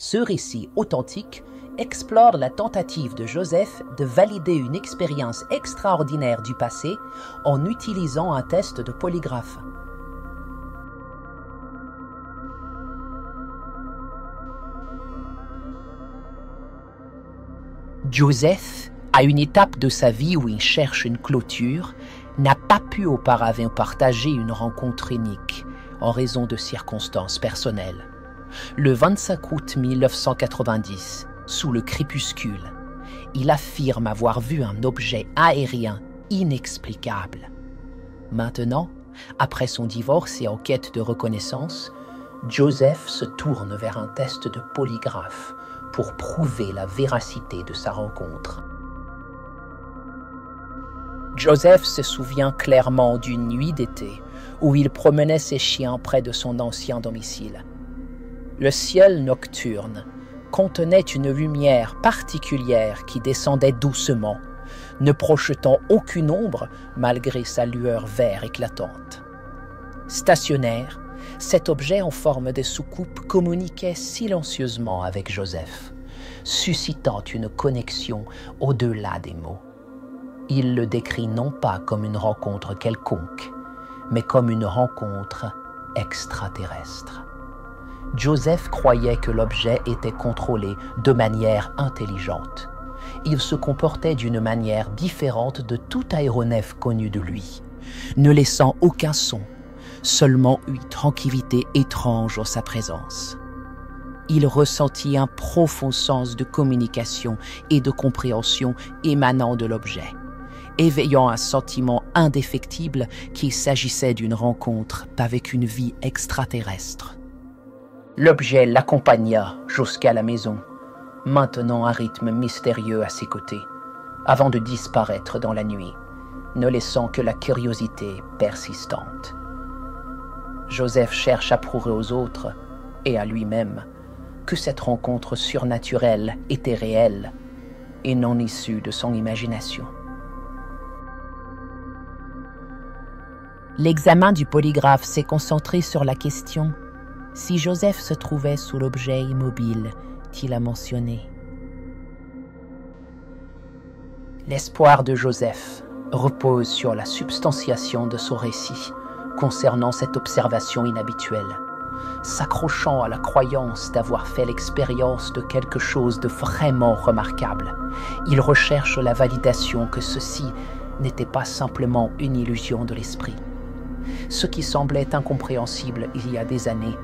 Ce récit authentique explore la tentative de Joseph de valider une expérience extraordinaire du passé en utilisant un test de polygraphe. Joseph, à une étape de sa vie où il cherche une clôture, n'a pas pu auparavant partager une rencontre unique en raison de circonstances personnelles. Le 25 août 1990, sous le crépuscule, il affirme avoir vu un objet aérien inexplicable. Maintenant, après son divorce et en quête de reconnaissance, Joseph se tourne vers un test de polygraphe pour prouver la véracité de sa rencontre. Joseph se souvient clairement d'une nuit d'été où il promenait ses chiens près de son ancien domicile. Le ciel nocturne contenait une lumière particulière qui descendait doucement, ne projetant aucune ombre malgré sa lueur vert éclatante. Stationnaire, cet objet en forme de soucoupe communiquait silencieusement avec Joseph, suscitant une connexion au-delà des mots. Il le décrit non pas comme une rencontre quelconque, mais comme une rencontre extraterrestre. Joseph croyait que l'objet était contrôlé de manière intelligente. Il se comportait d'une manière différente de tout aéronef connu de lui, ne laissant aucun son, seulement une tranquillité étrange en sa présence. Il ressentit un profond sens de communication et de compréhension émanant de l'objet, éveillant un sentiment indéfectible qu'il s'agissait d'une rencontre avec une vie extraterrestre. L'objet l'accompagna jusqu'à la maison, maintenant un rythme mystérieux à ses côtés, avant de disparaître dans la nuit, ne laissant que la curiosité persistante. Joseph cherche à prouver aux autres, et à lui-même, que cette rencontre surnaturelle était réelle et non issue de son imagination. L'examen du polygraphe s'est concentré sur la question si Joseph se trouvait sous l'objet immobile qu'il a mentionné. L'espoir de Joseph repose sur la substantiation de son récit concernant cette observation inhabituelle, s'accrochant à la croyance d'avoir fait l'expérience de quelque chose de vraiment remarquable. Il recherche la validation que ceci n'était pas simplement une illusion de l'esprit. Ce qui semblait incompréhensible il y a des années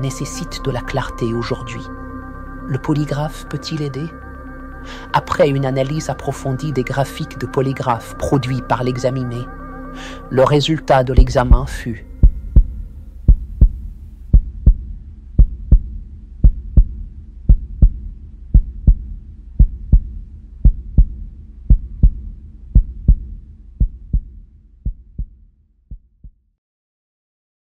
nécessite de la clarté aujourd'hui. Le polygraphe peut-il aider? Après une analyse approfondie des graphiques de polygraphe produits par l'examiné, le résultat de l'examen fut